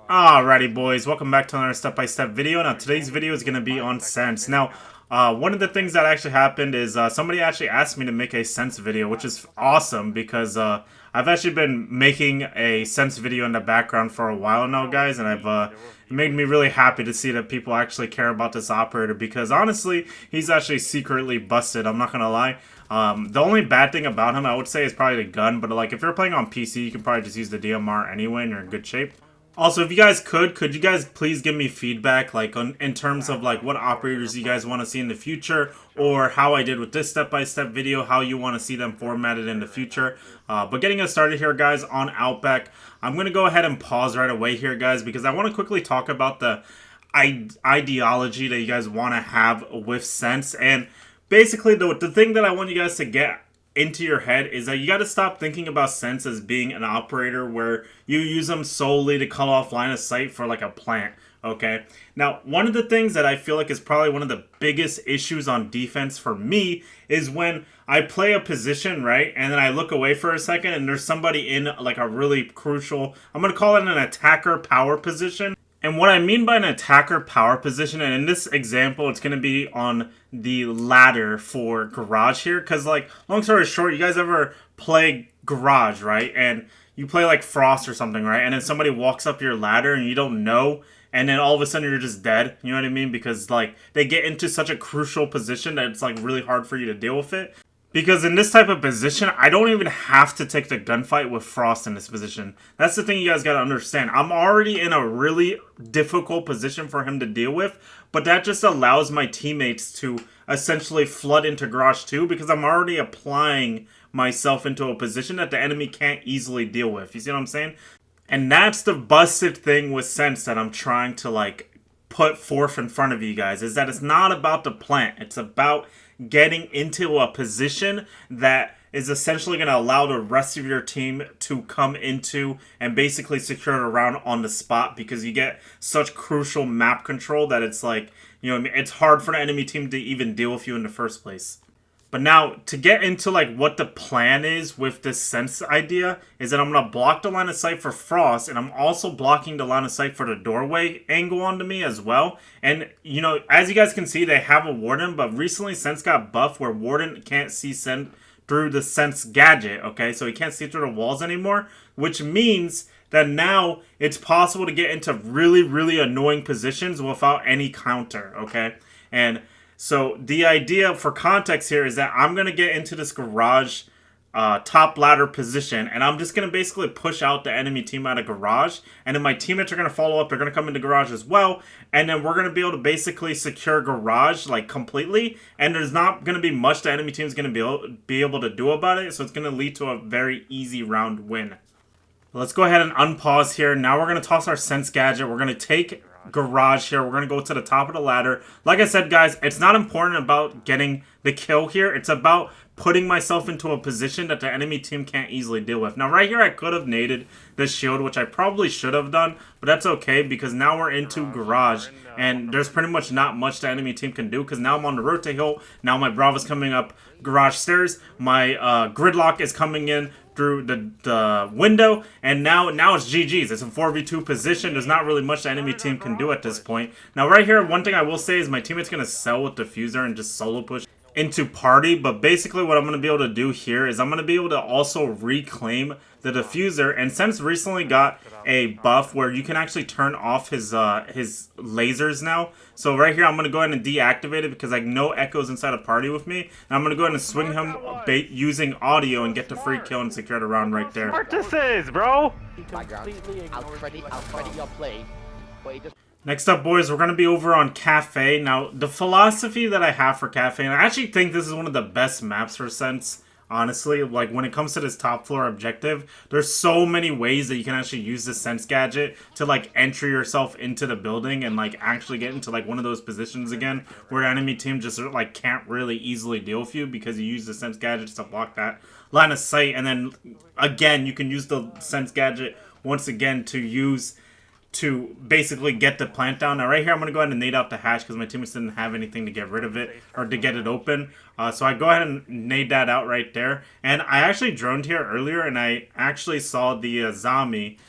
Alrighty boys, welcome back to another step-by-step video. Now today's video is going to be on Sens. Now, one of the things that actually happened is somebody actually asked me to make a Sens video, which is awesome because I've actually been making a Sens video in the background for a while now, guys, and it made me really happy to see that people actually care about this operator because honestly, he's actually secretly busted, I'm not going to lie. The only bad thing about him, I would say, is probably the gun, but like if you're playing on PC, you can probably just use the DMR anyway and you're in good shape. Also, if you guys could you guys please give me feedback, like in terms of like what operators you guys want to see in the future, or how I did with this step-by-step video, how you want to see them formatted in the future. But getting us started here, guys, on Outback, I'm going to go ahead and pause right away here, guys, because I want to quickly talk about the ideology that you guys want to have with Sens. And basically, the thing that I want you guys to get into your head is that you got to stop thinking about Sens as being an operator where you use them solely to cut off line of sight for like a plant. Okay, now one of the things that I feel like is probably one of the biggest issues on defense for me is when I play a position, right, and then I look away for a second and there's somebody in like a really crucial, I'm going to call it an attacker power position. And what I mean by an attacker power position, and in this example, it's going to be on the ladder for Garage here. Because, like, long story short, you guys ever play Garage, right? And you play, like, Frost or something, right? And then somebody walks up your ladder and you don't know. And then all of a sudden you're just dead. You know what I mean? Because, like, they get into such a crucial position that it's, like, really hard for you to deal with it. Because in this type of position, I don't even have to take the gunfight with Frost in this position. That's the thing you guys got to understand. I'm already in a really difficult position for him to deal with, but that just allows my teammates to essentially flood into Garage 2 because I'm already applying myself into a position that the enemy can't easily deal with. You see what I'm saying? And that's the busted thing with Sens that I'm trying to like put forth in front of you guys, is that it's not about the plant. It's about getting into a position that is essentially going to allow the rest of your team to come into and basically secure it around on the spot, because you get such crucial map control that it's like, you know what I mean, it's hard for the enemy team to even deal with you in the first place. But now, to get into like what the plan is with this Sens idea, is that I'm going to block the line of sight for Frost, and I'm also blocking the line of sight for the doorway angle onto me as well. And, you know, as you guys can see, they have a Warden, but recently Sens got buffed where Warden can't see through the Sens gadget, okay? So he can't see through the walls anymore, which means that now it's possible to get into really, really annoying positions without any counter, okay? And so the idea for context here is that I'm going to get into this Garage top ladder position, and I'm just going to basically push out the enemy team out of Garage, and then my teammates are going to follow up. They're going to come into Garage as well, and then we're going to be able to basically secure Garage like completely, and there's not going to be much the enemy team is going to be able to do about it, so it's going to lead to a very easy round win. Let's go ahead and unpause here. Now we're going to toss our Sens gadget. We're going to take Garage here. We're going to go to the top of the ladder. Like I said, guys, it's not important about getting the kill here. It's about putting myself into a position that the enemy team can't easily deal with. Now, right here, I could have naded this shield, which I probably should have done, but that's okay because now we're into Garage, and there's pretty much not much the enemy team can do because now I'm on the rotate hill. Now my Bravo's coming up Garage stairs. My Gridlock is coming in through the window, and now it's GG's. It's a 4v2 position. There's not really much the enemy team can do at this point. Now right here, one thing I will say is my teammate's going to sell with Diffuser and just solo push into party, but basically what I'm going to be able to do here is I'm going to be able to also reclaim the Diffuser, and Sens recently got a buff where you can actually turn off his lasers now. So right here I'm going to go ahead and deactivate it because I know Echo's inside a party with me, and I'm going to go ahead and swing him using audio and get the free kill and secure the round right there. Smart this is, bro! I'll credit your play, but he just... Next up, boys, we're going to be over on Cafe. Now, the philosophy that I have for Cafe, and I actually think this is one of the best maps for Sens, honestly. Like, when it comes to this top floor objective, there's so many ways that you can actually use this Sens gadget to, like, enter yourself into the building and, like, actually get into, like, one of those positions again where the enemy team just, like, can't really easily deal with you because you use the Sens gadget to block that line of sight. And then, again, you can use the Sens gadget once again to basically get the plant down. Now right here I'm going to go ahead and nade out the hatch because my teammates didn't have anything to get rid of it or to get it open. So I go ahead and nade that out right there. And I actually droned here earlier and I actually saw the zombie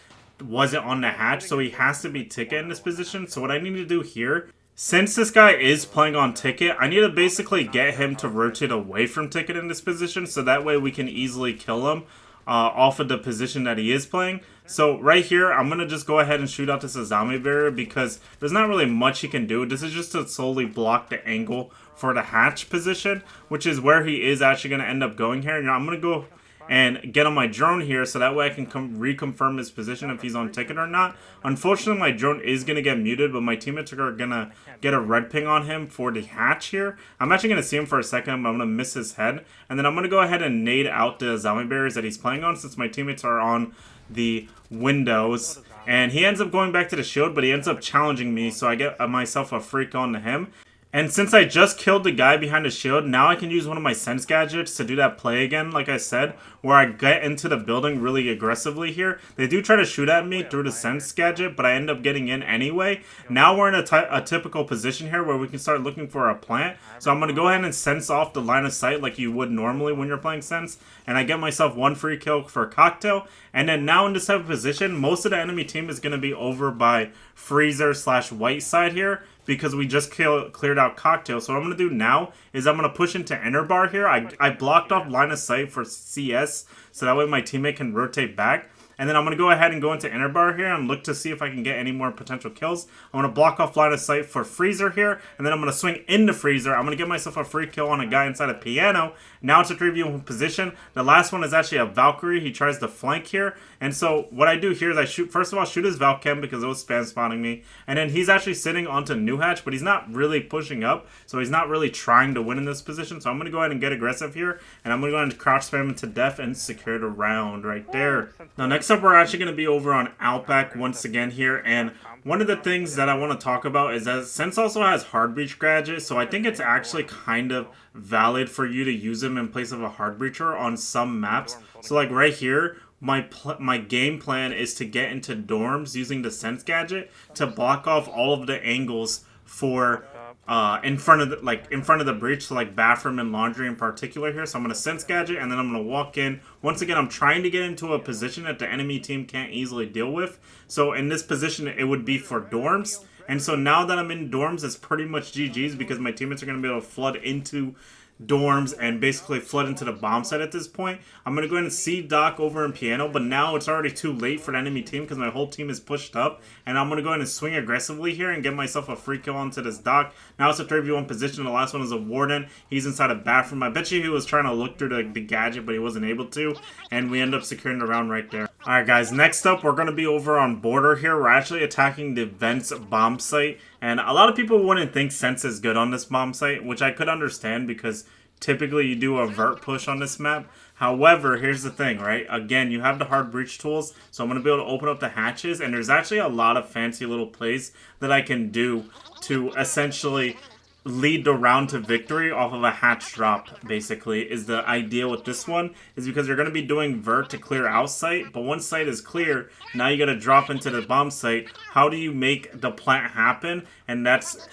wasn't on the hatch, so he has to be ticket in this position. So what I need to do here, since this guy is playing on ticket, I need to basically get him to rotate away from ticket in this position, so that way we can easily kill him off of the position that he is playing. So right here, I'm going to just go ahead and shoot out this zombie barrier because there's not really much he can do. This is just to solely block the angle for the hatch position, which is where he is actually going to end up going here. Now I'm going to go and get on my drone here so that way I can reconfirm his position if he's on ticket or not. Unfortunately, my drone is going to get muted, but my teammates are going to get a red ping on him for the hatch here. I'm actually going to see him for a second, but I'm going to miss his head. And then I'm going to go ahead and nade out the zombie barriers that he's playing on since my teammates are on the windows. And he ends up going back to the shield, but he ends up challenging me, so I get myself a freak on to him. And since I just killed the guy behind the shield, now I can use one of my Sens gadgets to do that play again, like I said, where I get into the building really aggressively here. They do try to shoot at me through the Sens gadget, but I end up getting in anyway. Now we're in a typical position here where we can start looking for a plant. So I'm going to go ahead and sense off the line of sight like you would normally when you're playing Sens. And I get myself one free kill for a cocktail. And then now in this type of position, most of the enemy team is going to be over by freezer/white side here, because we just cleared out cocktail. So what I'm going to do now is I'm going to push into inner bar here. I blocked off line of sight for CS, so that way my teammate can rotate back. And then I'm going to go ahead and go into inner bar here and look to see if I can get any more potential kills. I'm going to block off line of sight for freezer here, and then I'm going to swing into freezer. I'm going to get myself a free kill on a guy inside a piano. Now it's a 3v1 position. The last one is actually a Valkyrie. He tries to flank here. And so what I do here is I shoot, first of all, shoot his Valchem because it was spam spawning me. And then he's actually sitting onto new hatch, but he's not really pushing up. So he's not really trying to win in this position. So I'm going to go ahead and get aggressive here. And I'm going to go ahead and crouch spam him to death and secure the round right there. Now next up, we're actually going to be over on Outback once again here. And one of the things that I want to talk about is that Sens also has hard breach gadget, so I think it's actually kind of valid for you to use him in place of a hard breacher on some maps. So like right here, my game plan is to get into dorms using the Sens gadget to block off all of the angles for in front of the breach, so like bathroom and laundry in particular here. So I'm going to Sense gadget, and then I'm going to walk in. Once again, I'm trying to get into a position that the enemy team can't easily deal with. So in this position, it would be for dorms. And so now that I'm in dorms, it's pretty much GG's because my teammates are going to be able to flood into dorms and basically flood into the bomb site at this point. I'm going to go ahead and see Doc over in piano, but now it's already too late for the enemy team because my whole team is pushed up, and I'm going to go ahead and swing aggressively here and get myself a free kill onto this Doc. Now it's a 3v1 position. The last one is a Warden. He's inside a bathroom. I bet you he was trying to look through the gadget, but he wasn't able to, and we end up securing the round right there. Alright guys, next up we're going to be over on border here. We're actually attacking the Vents bomb site, and a lot of people wouldn't think Sense is good on this bomb site, which I could understand because typically you do a vert push on this map. However, here's the thing, right? Again, you have the hard breach tools, so I'm going to be able to open up the hatches, and there's actually a lot of fancy little plays that I can do to essentially lead the round to victory off of a hatch drop, basically, is the idea with this one, is because you're going to be doing vert to clear out site, but once site is clear, now you got to drop into the bomb site. How do you make the plant happen? And that's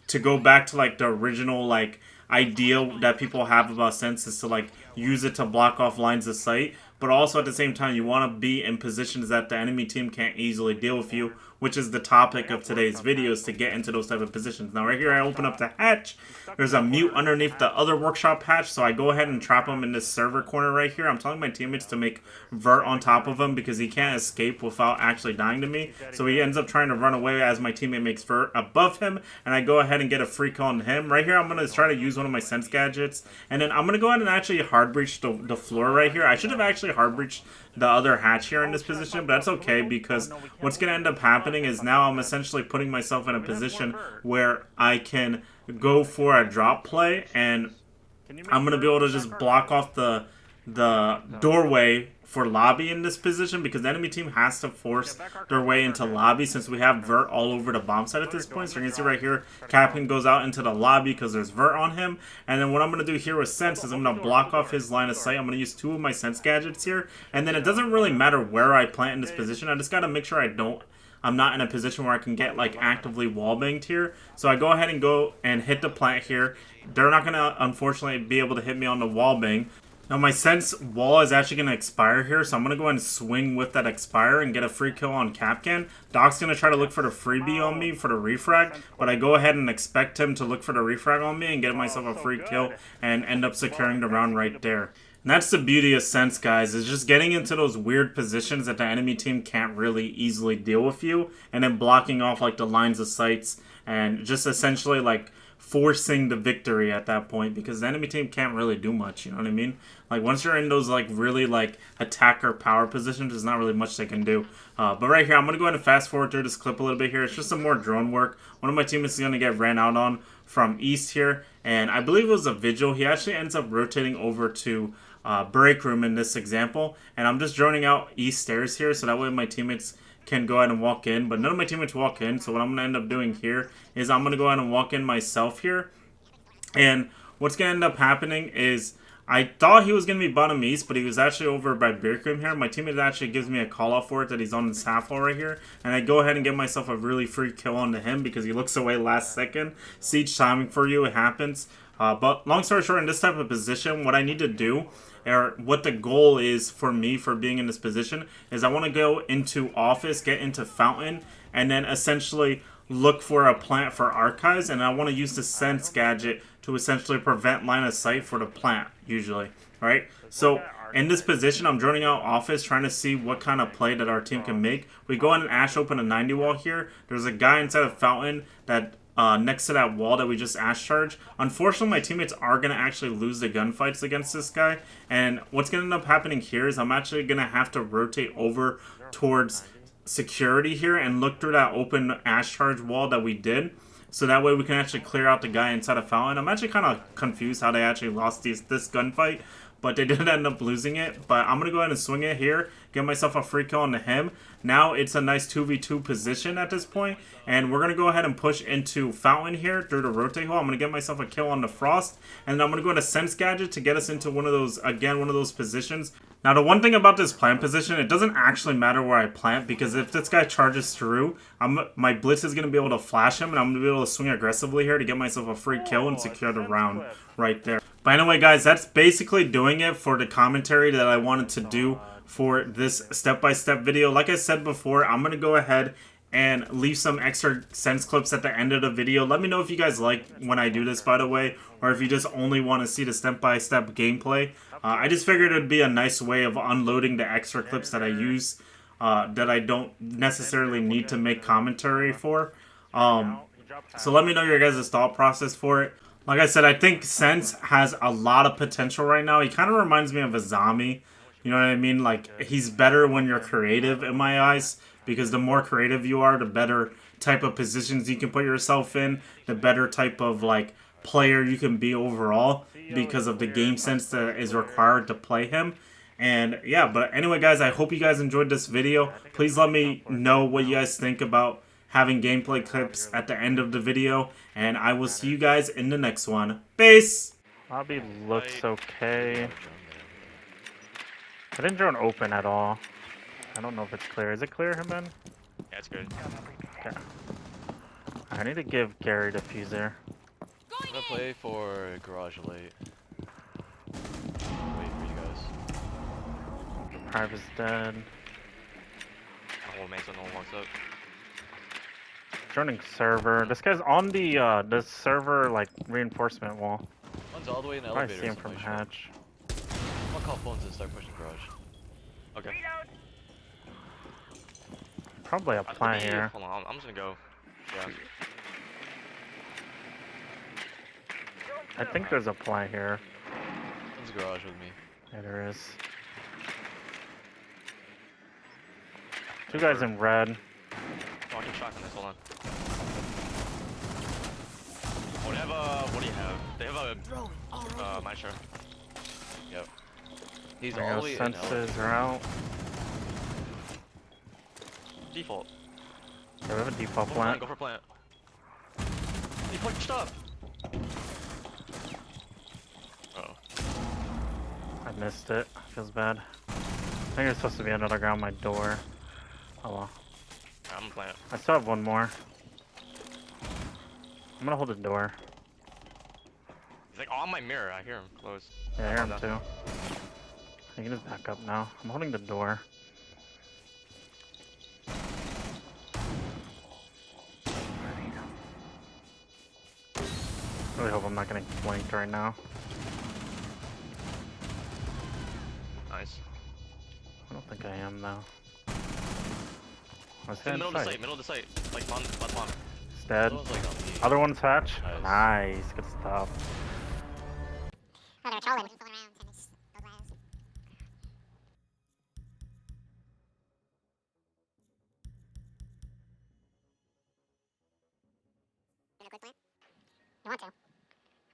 to go back to like the original like idea that people have about Sense, is to like use it to block off lines of sight, but also at the same time you want to be in positions that the enemy team can't easily deal with you, which is the topic of today's video, is to get into those type of positions. Now right here I open up the hatch. There's a mute underneath the other workshop hatch, so I go ahead and trap him in this server corner right here. I'm telling my teammates to make vert on top of him because he can't escape without actually dying to me. So he ends up trying to run away as my teammate makes vert above him, and I go ahead and get a free kill on him. Right here I'm going to try to use one of my Sense gadgets, and then I'm going to go ahead and actually hard breach the floor right here. I should have actually hard breached the other hatch here in this position, but that's okay because what's going to end up happening is now I'm essentially putting myself in a position where I can go for a drop play, and I'm going to be able to just block off the doorway for lobby in this position, because the enemy team has to force their way into lobby since we have vert all over the bomb site at this point. So you can see right here, Captain goes out into the lobby because there's vert on him. And then what I'm going to do here with Sense is I'm going to block off his line of sight. I'm going to use two of my Sense gadgets here. And then it doesn't really matter where I plant in this position. I just got to make sure I'm not in a position where I can get like actively wallbanged here. So I go ahead and go and hit the plant here. They're not going to unfortunately be able to hit me on the wallbang. Now my Sense wall is actually going to expire here, so I'm going to go ahead and swing with that expire and get a free kill on Capcan. Doc's going to try to look for the freebie on me for the refrag, but I go ahead and expect him to look for the refrag on me and get myself a free kill and end up securing the round right there. And that's the beauty of Sense, guys, is just getting into those weird positions that the enemy team can't really easily deal with you, and then blocking off like the lines of sights and just essentially like forcing the victory at that point, because the enemy team can't really do much, you know what I mean? Like once you're in those like really like attacker power positions, there's not really much they can do. But right here, I'm going to go ahead and fast forward through this clip a little bit here. It's just some more drone work. One of my teammates is going to get ran out on from east here, and I believe it was a Vigil. He actually ends up rotating over to break room in this example, and I'm just droning out east stairs here so that way my teammates can go ahead and walk in, but none of my teammates walk in. So what I'm going to end up doing here is I'm going to go ahead and walk in myself here, and what's going to end up happening is I thought he was going to be bottom east, but he was actually over by break room here. My teammate actually gives me a call out for it that he's on this half wall right here, and I go ahead and get myself a really free kill onto him because he looks away last second. Siege timing for you, it happens. But long story short, in this type of position, what I need to do, or what the goal is for me for being in this position, is I want to go into office, get into fountain, and then essentially look for a plant for archives, and I want to use the Sense gadget to essentially prevent line of sight for the plant, usually, right? So in this position, I'm droning out office, trying to see what kind of play that our team can make. We go in and Ash open a 90 wall here. There's a guy inside of fountain that next to that wall that we just Ash charge. Unfortunately, my teammates are going to actually lose the gunfights against this guy, and what's going to end up happening here is I'm actually going to have to rotate over towards security here and look through that open Ash charge wall that we did, so that way we can actually clear out the guy inside of fountain. I'm actually kind of confused how they actually lost this gunfight, but they did end up losing it. But I'm going to go ahead and swing it here, get myself a free kill onto him. Now it's a nice 2v2 position at this point, and we're going to go ahead and push into fountain here through the rotate hole. I'm going to get myself a kill on the Frost, and then I'm going to go into Sense gadget to get us into one of those, again, one of those positions. Now, the one thing about this plant position, it doesn't actually matter where I plant, because if this guy charges through, my blitz is going to be able to flash him, and I'm going to be able to swing aggressively here to get myself a free kill and secure the round right there. But anyway, guys, that's basically doing it for the commentary that I wanted to do for this step-by-step video. Like I said before, I'm going to go ahead and leave some extra Sense clips at the end of the video. Let me know if you guys like when I do this, by the way, or if you just only want to see the step-by-step gameplay. I just figured it would be a nice way of unloading the extra clips that I use that I don't necessarily need to make commentary for. So let me know your guys' thought process for it. Like I said, I think Sense has a lot of potential right now. He kind of reminds me of a zombie. You know what I mean? Like, he's better when you're creative in my eyes, because the more creative you are, the better type of positions you can put yourself in, the better type of, like, player you can be overall, because of the game sense that is required to play him. And yeah, but anyway, guys, I hope you guys enjoyed this video. Please let me know what you guys think about having gameplay clips at the end of the video, and I will see you guys in the next one. Peace! Lobby looks okay. I didn't drone open at all. I don't know if it's clear. Is it clear, Himben? Yeah, it's good. Okay. I need to give Gary diffuser. I'm gonna play for garage late. Wait for you guys. Prive is dead. The whole man's on the walks up. Joining server. This guy's on the server like reinforcement wall. One's all the way in the I elevator. see him from hatch. I'll call phones and start pushing garage. Okay. Probably a plant here. Hold on, I'm just gonna go. Yeah. I think there's a plant here. One's garage with me. Yeah, there is. Two guys in red. Walking shotgun this, hold on. Oh, they have a, what do you have? They have a, Maestro. Yep. He's There all the goes way in senses are out. Default. Yeah, we have a default Go for plant. Go for plant. He pushed up! Uh oh. I missed it. Feels bad. I think there's supposed to be another guy on my door. Oh well. I'm gonna plant. I still have one more. I'm gonna hold the door. He's like on my mirror, I hear him close. Yeah, I hear him too. You can just back up now. I'm holding the door. Really hope I'm not getting flanked right now. Nice. I don't think I am though. Let's In the hit middle of the inside. site, middle of the site. Like on, left one. It's dead. Other one's like on the. Other one's hatch. Nice. Nice. Good stuff. Oh, they're trolling. Fooling around and just go live. You want a quick plan? You want to?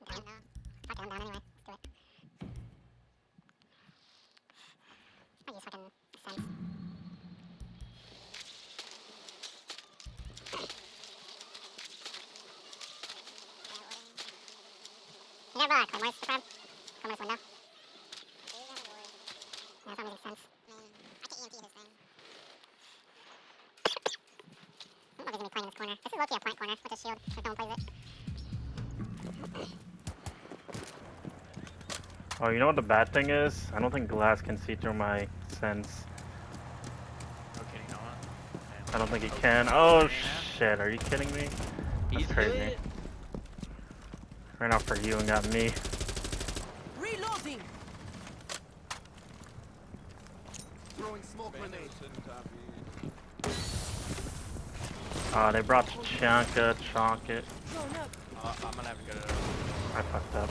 I'm down. Fuck it, I'm down anyway. Let's do it. I use fucking Sens. You have Claymores, the front? Claymores window? Yeah, that's not making sense. I can EMP his thing. I don't know if he's gonna be playing this corner. This is low-key a plant corner with a shield, if no one plays it. Oh, you know what the bad thing is? I don't think glass can see through my sense. Okay, you know what? I don't think he can. Oh shit, are you kidding me? That's He's crazy. lit. Ran out for you and got me. Reloading. Throwing smoke grenade. They brought Chanka, Chonket. Thrown up. I'm gonna have to go to. I fucked up.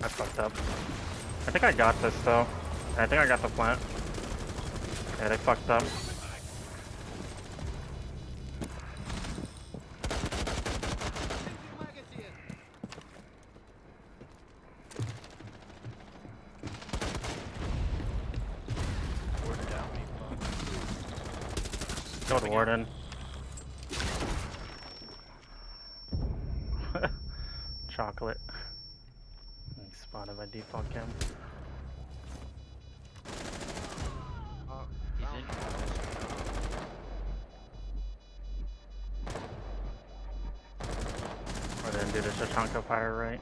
I fucked up. I think I got this though. I think I got the plant. Yeah, they fucked up. Warden down. Killed Warden. Chocolate. He spotted by default cam. He's in. Or then do the Shashanka fire right.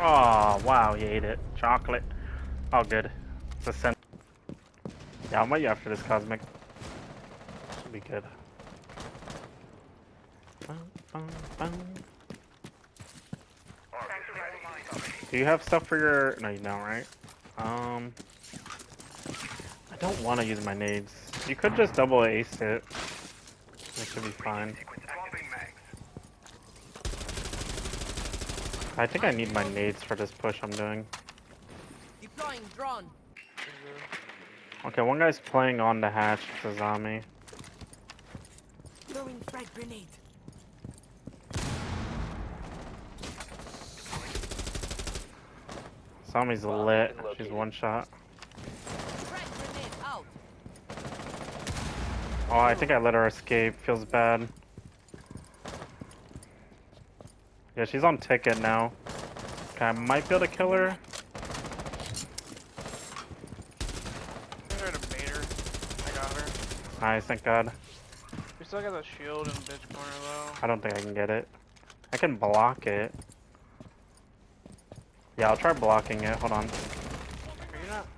Oh wow, he ate it. Chocolate. Oh good. It's a Sen. Yeah, I'll might you after this cosmic. Should be good. Do you have stuff for your? No, you don't, right? I don't want to use my nades. You could just double ace it. It should be fine. I think I need my nades for this push I'm doing. Deploying drone. Okay, one guy's playing on the hatch. It's a zombie. Throwing frag grenade. Zombie's lit. She's one shot. Frag grenade out. Oh, I think I let her escape. Feels bad. Yeah, she's on ticket now. Okay, I might be able to kill her. I tried to bait her. I got her. Nice, thank God. We still got the shield in the bitch corner though. I don't think I can get it. I can block it. Yeah, I'll try blocking it. Hold on. Are you not?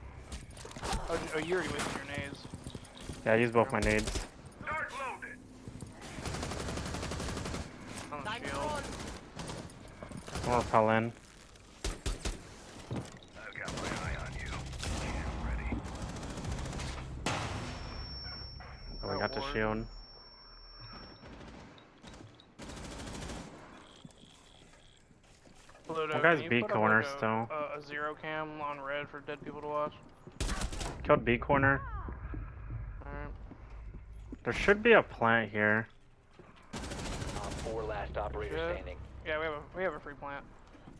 Oh, you already wasted your nades. Yeah, I used both my nades. On the Time shield. drone. I'll repel in. Oh, we got the shield. Pluto, One guy's can you B put up, corner like, still. A zero cam on red for dead people to watch. Killed B corner. Alright. There should be a plant here. Four last operator Yeah. standing. Yeah, we have a free plant.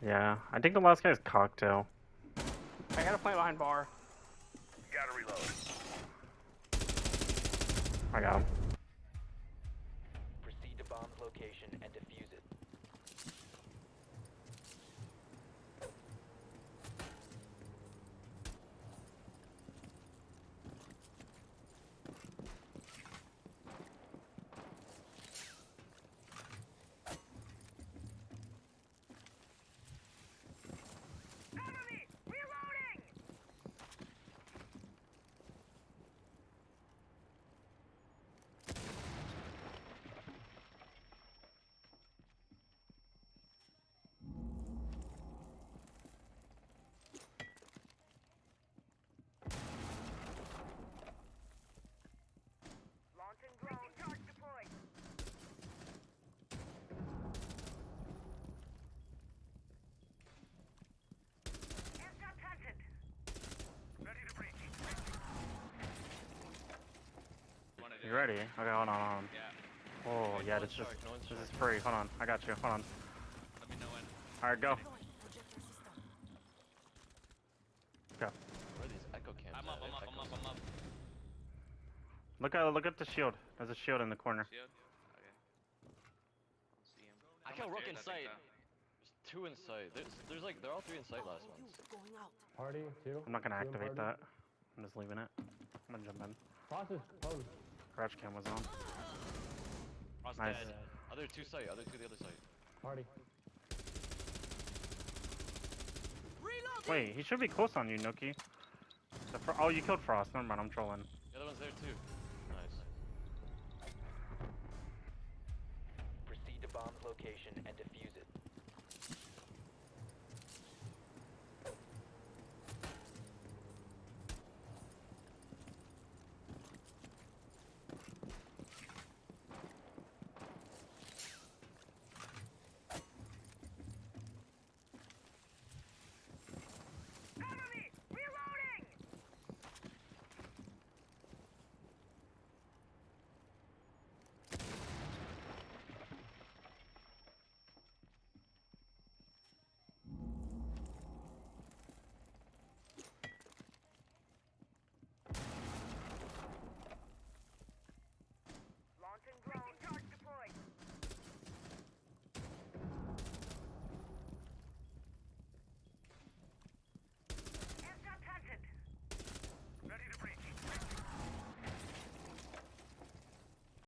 Yeah, I think the last guy's cocktail. I got a plant behind bar. I got him. Proceed to bomb's location and defuse it. You ready? Okay, hold on, hold on. Yeah. Oh, Wait, yeah, no this one's is short, no one's this is short. free. Hold on, I got you. Hold on. Let me know when. Alright, go. Projector system. Go. Where are these echo cams? I'm up, I'm up, I'm up, I'm up. Look at the shield. There's a shield in the corner. Shield? Okay. Don't see him. I How kill much Rook there in is, I think, sight. There's 2 in sight. There's like, they're all 3 in sight last You ones. going out. Party, 2. I'm not gonna 2 in activate party. that. I'm just leaving it. I'm gonna jump in. Frost is closed. Crouch cam was on. Frost Nice. dead. Other 2 sight. Other 2 the other side. Party. Reloading. Wait, he should be close on you, Nookie. Oh, you killed Frost. Never mind, I'm trolling. The other one's there too. Nice. Proceed to bomb's location and defuse